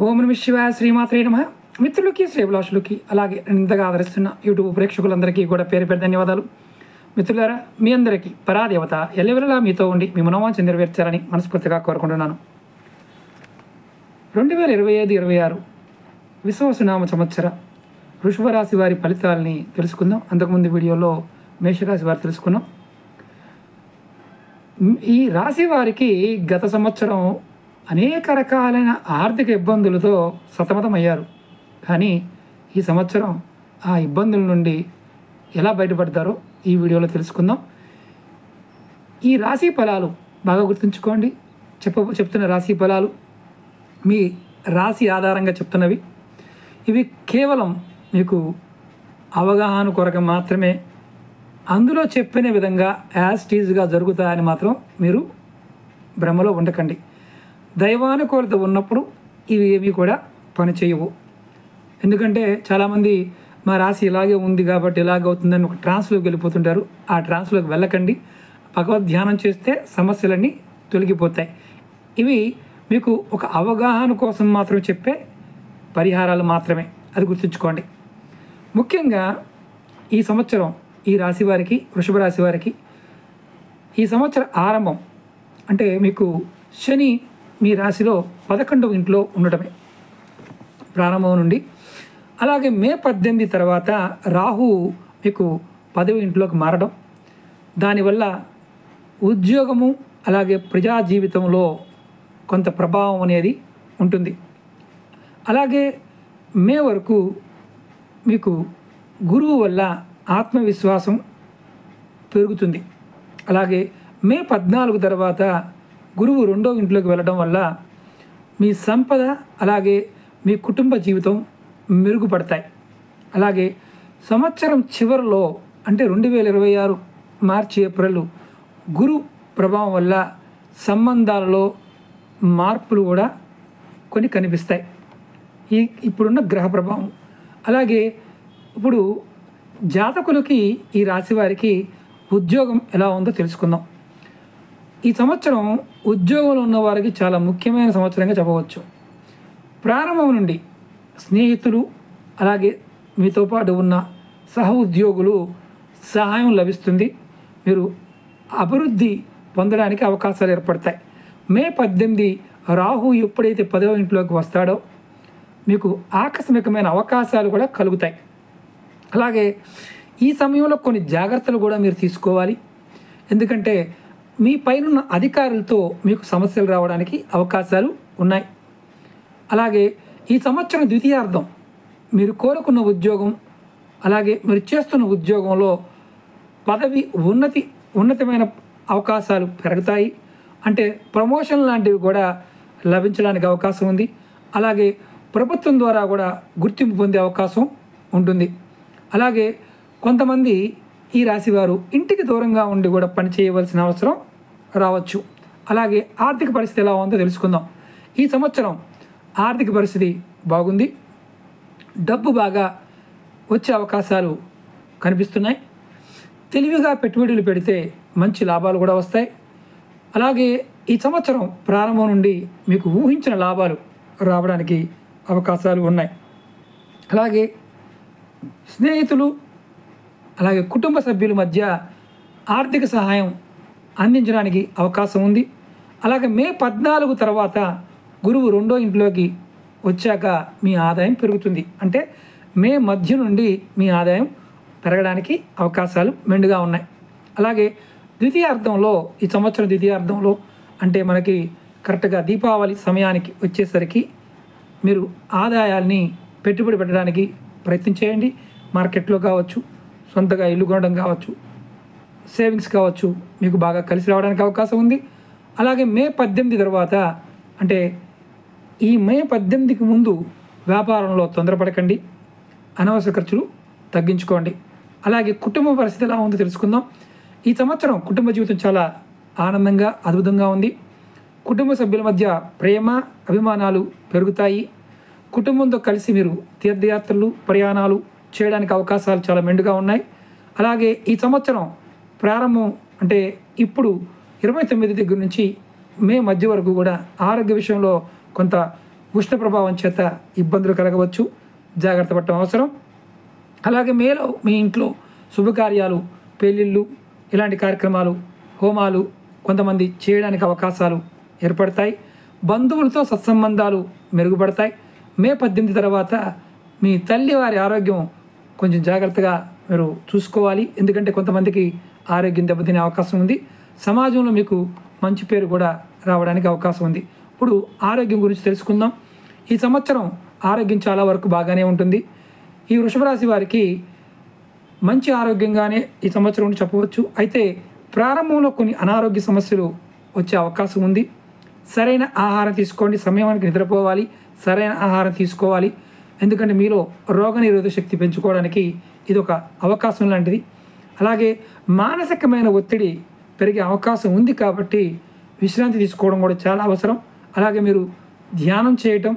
ఓం నమః శివాయ శ్రీమాత్రే నమః. మిత్రులకి శ్రేభిలాషులకి అలాగే ఇంతగా ఆదరిస్తున్న యూట్యూబ్ ప్రేక్షకులందరికీ కూడా పేరు పేరు ధన్యవాదాలు. మిత్రులారా, మీ అందరికీ పరాదేవత ఎల్లవెల్లలా మీతో ఉండి మీ మనోవాంఛ నెరవేర్చాలని మనస్ఫూర్తిగా కోరుకుంటున్నాను. 2025-26 విశ్వావసునామ సంవత్సర వృషభ రాశి వారి ఫలితాలని తెలుసుకుందాం. అంతకుముందు వీడియోలో మేషరాశి వారు తెలుసుకున్నాం. ఈ రాశి వారికి గత సంవత్సరం అనేక రకాలైన ఆర్థిక ఇబ్బందులతో సతమతమయ్యారు. కానీ ఈ సంవత్సరం ఆ ఇబ్బందుల నుండి ఎలా బయటపడతారో ఈ వీడియోలో తెలుసుకుందాం. ఈ రాశి ఫలాలు బాగా గుర్తుంచుకోండి. చెప్తున్న రాశి ఫలాలు మీ రాశి ఆధారంగా చెప్తున్నవి. ఇవి కేవలం మీకు అవగాహన కొరకు మాత్రమే. అందులో చెప్పిన విధంగా యాస్టీజ్గా జరుగుతాయని మాత్రం మీరు భ్రమలో ఉండకండి. దైవానుకూలత ఉన్నప్పుడు ఇవి ఏమీ కూడా పనిచేయవు. ఎందుకంటే చాలామంది మా రాశి ఇలాగే ఉంది కాబట్టి ఇలాగవుతుందని ఒక ట్రాన్స్లోకి వెళ్ళిపోతుంటారు. ఆ ట్రాన్స్లోకి వెళ్ళకండి. భగవద్ ధ్యానం చేస్తే సమస్యలన్నీ తొలగిపోతాయి. ఇవి మీకు ఒక అవగాహన కోసం మాత్రం చెప్పే పరిహారాలు మాత్రమే, అది గుర్తుంచుకోండి. ముఖ్యంగా ఈ సంవత్సరం ఈ రాశి వారికి, వృషభ రాశి వారికి ఈ సంవత్సర ఆరంభం అంటే మీకు శని మీ రాశిలో 11వ ఇంట్లో ఉండటమే ప్రారంభం నుండి. అలాగే మే 18 తర్వాత రాహు మీకు 10వ ఇంట్లోకి మారడం, దానివల్ల ఉద్యోగము అలాగే ప్రజా జీవితంలో కొంత ప్రభావం అనేది ఉంటుంది. అలాగే మే వరకు మీకు గురువు వల్ల ఆత్మవిశ్వాసం పెరుగుతుంది. అలాగే మే 14 తర్వాత గురువు 2వ ఇంట్లోకి వెళ్ళడం వల్ల మీ సంపద అలాగే మీ కుటుంబ జీవితం మెరుగుపడతాయి. అలాగే సంవత్సరం చివరిలో అంటే 2026 మార్చి ఏప్రిల్ గురు ప్రభావం వల్ల సంబంధాలలో మార్పులు కూడా కొన్ని కనిపిస్తాయి. ఇప్పుడున్న గ్రహ ప్రభావం. అలాగే ఇప్పుడు జాతకులకి ఈ రాశి వారికి ఉద్యోగం ఎలా ఉందో తెలుసుకుందాం. ఈ సంవత్సరం ఉద్యోగంలో ఉన్న వారికి చాలా ముఖ్యమైన సంవత్సరంగా చెప్పవచ్చు. ప్రారంభం నుండి స్నేహితులు అలాగే మీతో పాటు ఉన్న సహ ఉద్యోగులు సహాయం లభిస్తుంది. మీరు అభివృద్ధి పొందడానికి అవకాశాలు ఏర్పడతాయి. మే 18 రాహు ఎప్పుడైతే 10వ ఇంట్లోకి వస్తాడో మీకు ఆకస్మికమైన అవకాశాలు కూడా కలుగుతాయి. అలాగే ఈ సమయంలో కొన్ని జాగ్రత్తలు కూడా మీరు తీసుకోవాలి. ఎందుకంటే మీ పైనున్న అధికారులతో మీకు సమస్యలు రావడానికి అవకాశాలు ఉన్నాయి. అలాగే ఈ సంవత్సరం ద్వితీయార్థం మీరు కోరుకున్న ఉద్యోగం అలాగే మీరు చేస్తున్న ఉద్యోగంలో పదవి ఉన్నతమైన అవకాశాలు పెరుగుతాయి. అంటే ప్రమోషన్ లాంటివి కూడా లభించడానికి అవకాశం ఉంది. అలాగే ప్రభుత్వం ద్వారా కూడా గుర్తింపు పొందే అవకాశం ఉంటుంది. అలాగే కొంతమంది ఈ రాశివారు ఇంటికి దూరంగా ఉండి కూడా పని చేయవలసిన అవసరం రావచ్చు. అలాగే ఆర్థిక పరిస్థితి ఎలా ఉందో తెలుసుకుందాం. ఈ సంవత్సరం ఆర్థిక పరిస్థితి బాగుంది. డబ్బు బాగా వచ్చే అవకాశాలు కనిపిస్తున్నాయి. తెలివిగా పెట్టుబడులు పెడితే మంచి లాభాలు కూడా వస్తాయి. అలాగే ఈ సంవత్సరం ప్రారంభం నుండి మీకు ఊహించిన లాభాలు రావడానికి అవకాశాలు ఉన్నాయి. అలాగే స్నేహితులు అలాగే కుటుంబ సభ్యుల మధ్య ఆర్థిక సహాయం అందించడానికి అవకాశం ఉంది. అలాగే మే 14 తర్వాత గురువు 2వ ఇంట్లోకి వచ్చాక మీ ఆదాయం పెరుగుతుంది. అంటే మే మధ్య నుండి మీ ఆదాయం పెరగడానికి అవకాశాలు మెండుగా ఉన్నాయి. అలాగే ద్వితీయార్థంలో ఈ సంవత్సరం ద్వితీయార్థంలో అంటే మనకి కరెక్ట్గా దీపావళి సమయానికి వచ్చేసరికి మీరు ఆదాయాల్ని పెట్టుబడి పెట్టడానికి ప్రయత్నం చేయండి. మార్కెట్లో కావచ్చు, సొంతగా ఇల్లు కొనడం కావచ్చు, సేవింగ్స్ కావచ్చు, మీకు బాగా కలిసి రావడానికి అవకాశం ఉంది. అలాగే మే 18 తర్వాత అంటే ఈ మే 18కి ముందు వ్యాపారంలో తొందరపడకండి. అనవసర ఖర్చులు తగ్గించుకోండి. అలాగే కుటుంబ పరిస్థితి ఎలా ఉందో తెలుసుకుందాం. ఈ సంవత్సరం కుటుంబ జీవితం చాలా ఆనందంగా అద్భుతంగా ఉంది. కుటుంబ సభ్యుల మధ్య ప్రేమ అభిమానాలు పెరుగుతాయి. కుటుంబంతో కలిసి మీరు తీర్థయాత్రలు ప్రయాణాలు చేయడానికి అవకాశాలు చాలా మెండుగా ఉన్నాయి. అలాగే ఈ సంవత్సరం ప్రారంభం అంటే ఇప్పుడు 29 దగ్గర నుంచి మే మధ్య వరకు కూడా ఆరోగ్య విషయంలో కొంత ఉష్ణ ప్రభావం చేత ఇబ్బందులు కలగవచ్చు, జాగ్రత్త పడటం అవసరం. అలాగే మేలో మీ ఇంట్లో శుభకార్యాలు, పెళ్ళిళ్ళు, ఇలాంటి కార్యక్రమాలు, హోమాలు కొంతమంది చేయడానికి అవకాశాలు ఏర్పడతాయి. బంధువులతో సత్సంబంధాలు మెరుగుపడతాయి. మే 18 తర్వాత మీ తల్లి వారి ఆరోగ్యం కొంచెం జాగ్రత్తగా మీరు చూసుకోవాలి. ఎందుకంటే కొంతమందికి ఆరోగ్యం దెబ్బతినే అవకాశం ఉంది. సమాజంలో మీకు మంచి పేరు కూడా రావడానికి అవకాశం ఉంది. ఇప్పుడు ఆరోగ్యం గురించి తెలుసుకుందాం. ఈ సంవత్సరం ఆరోగ్యం చాలా వరకు బాగానే ఉంటుంది. ఈ వృషభ రాశి వారికి మంచి ఆరోగ్యంగానే ఈ సంవత్సరం అని చెప్పవచ్చు. అయితే ప్రారంభంలో కొన్ని అనారోగ్య సమస్యలు వచ్చే అవకాశం ఉంది. సరైన ఆహారం తీసుకోండి, సమయానికి నిద్రపోవాలి, సరైన ఆహారం తీసుకోవాలి. ఎందుకంటే మీలో రోగనిరోధక శక్తి పెంచుకోవడానికి ఇది ఒక అవకాశం లాంటిది. అలాగే మానసికమైన ఒత్తిడి పెరిగే అవకాశం ఉంది కాబట్టి విశ్రాంతి తీసుకోవడం కూడా చాలా అవసరం. అలాగే మీరు ధ్యానం చేయటం,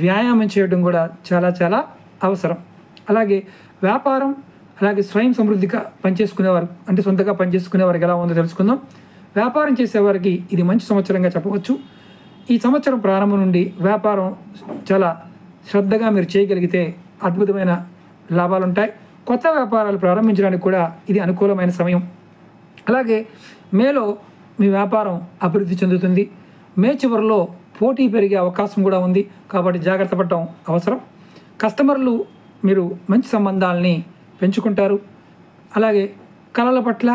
వ్యాయామం చేయడం కూడా చాలా చాలా అవసరం. అలాగే వ్యాపారం, అలాగే స్వయం సమృద్ధిగా పనిచేసుకునేవారు, అంటే సొంతగా పనిచేసుకునేవారికి ఎలా ఉందో తెలుసుకుందాం. వ్యాపారం చేసేవారికి ఇది మంచి సంవత్సరంగా చెప్పవచ్చు. ఈ సంవత్సరం ప్రారంభం నుండి వ్యాపారం చాలా శ్రద్ధగా మీరు చేయగలిగితే అద్భుతమైన లాభాలు ఉంటాయి. కొత్త వ్యాపారాలు ప్రారంభించడానికి కూడా ఇది అనుకూలమైన సమయం. అలాగే మేలో మీ వ్యాపారం అభివృద్ధి చెందుతుంది. మే చివరిలో పోటీ పెరిగే అవకాశం కూడా ఉంది కాబట్టి జాగ్రత్త పడటం అవసరం. కస్టమర్లు మీరు మంచి సంబంధాలని పెంచుకుంటారు. అలాగే కళల పట్ల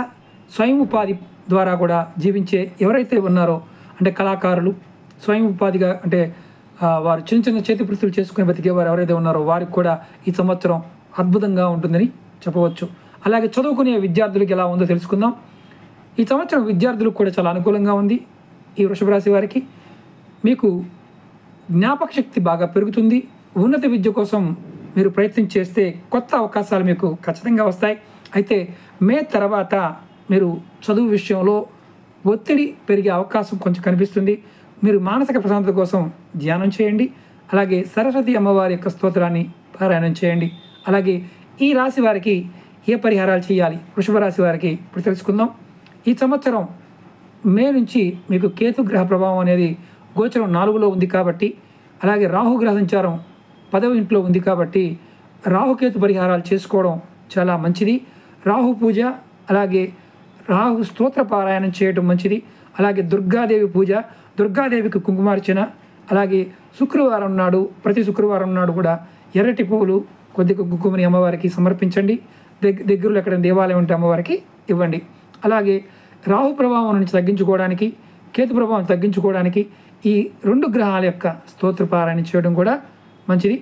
స్వయం ఉపాధి ద్వారా కూడా జీవించే ఎవరైతే ఉన్నారో, అంటే కళాకారులు స్వయం ఉపాధిగా, అంటే వారు చిన్న చిన్న చేతి వృత్తులు చేసుకుని బతికేవారు ఎవరైతే ఉన్నారో వారికి కూడా ఈ సంవత్సరం అద్భుతంగా ఉంటుందని చెప్పవచ్చు. అలాగే చదువుకునే విద్యార్థులకు ఎలా ఉందో తెలుసుకుందాం. ఈ సంవత్సరం విద్యార్థులకు కూడా చాలా అనుకూలంగా ఉంది. ఈ వృషభ రాశి వారికి మీకు జ్ఞాపక శక్తి బాగా పెరుగుతుంది. ఉన్నత విద్య కోసం మీరు ప్రయత్నం చేస్తే కొత్త అవకాశాలు మీకు ఖచ్చితంగా వస్తాయి. అయితే మే తర్వాత మీరు చదువు విషయంలో ఒత్తిడి పెరిగే అవకాశం కొంచెం కనిపిస్తుంది. మీరు మానసిక ప్రశాంతత కోసం ధ్యానం చేయండి. అలాగే సరస్వతి అమ్మవారి యొక్క స్తోత్రాన్ని పారాయణం చేయండి. అలాగే ఈ రాశి వారికి ఏ పరిహారాలు చేయాలి, వృషభ రాశి వారికి ఇప్పుడు తెలుసుకుందాం. ఈ సంవత్సరం మే నుంచి మీకు కేతు గ్రహ ప్రభావం అనేది గోచరం 4లో ఉంది కాబట్టి, అలాగే రాహుగ్రహ సంచారం 10వ ఇంట్లో ఉంది కాబట్టి రాహుకేతు పరిహారాలు చేసుకోవడం చాలా మంచిది. రాహు పూజ, అలాగే రాహు స్తోత్ర పారాయణం చేయడం మంచిది. అలాగే దుర్గాదేవి పూజ, దుర్గాదేవికి కుంకుమార్చన, అలాగే శుక్రవారం నాడు, ప్రతి శుక్రవారం నాడు కూడా ఎర్రటి పువ్వులు కొద్దిగా కుంకుమని అమ్మవారికి సమర్పించండి. దగ్గరలో ఎక్కడ దేవాలయం ఉంటే అమ్మవారికి ఇవ్వండి. అలాగే రాహు ప్రభావం నుంచి తగ్గించుకోవడానికి, కేతు ప్రభావం తగ్గించుకోవడానికి ఈ 2 గ్రహాల యొక్క స్తోత్ర పారాయణ చేయడం కూడా మంచిది.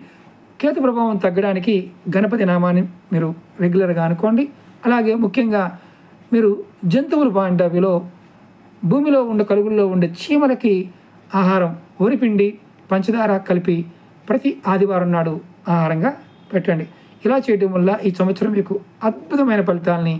కేతు ప్రభావం తగ్గడానికి గణపతి నామాన్ని మీరు రెగ్యులర్గా అనుకోండి. అలాగే ముఖ్యంగా మీరు జంతువుల పాయింట్ ఆఫ్ వ్యూలో భూమిలో ఉండే కలుగుల్లో ఉండే చీమలకి ఆహారం వరిపిండి, పంచదార కలిపి ప్రతి ఆదివారం నాడు ఆహారంగా పెట్టండి. ఇలా చేయడం వల్ల ఈ సంవత్సరం మీకు అద్భుతమైన ఫలితాలని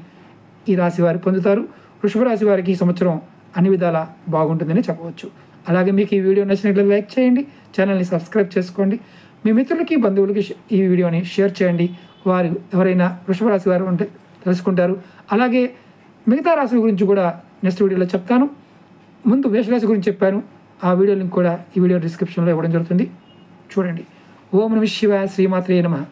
ఈ రాశి వారు పొందుతారు. వృషభ రాశి వారికి ఈ సంవత్సరం అన్ని విధాలా బాగుంటుందని చెప్పవచ్చు. అలాగే మీకు ఈ వీడియో నచ్చినట్లయితే లైక్ చేయండి, ఛానల్ని సబ్స్క్రైబ్ చేసుకోండి, మీ మిత్రులకి బంధువులకి ఈ వీడియోని షేర్ చేయండి. వారు ఎవరైనా వృషభ రాశి వారు ఉంటే తెలుసుకుంటారు. అలాగే మిగతా రాశుల గురించి కూడా నెక్స్ట్ వీడియోలో చెప్తాను. ముందు మేషరాశి గురించి చెప్పాను, ఆ వీడియో లింక్ కూడా ఈ వీడియో డిస్క్రిప్షన్లో ఇవ్వడం జరుగుతుంది, చూడండి. ఓం నమః శివాయ, శ్రీమాత్రే నమః.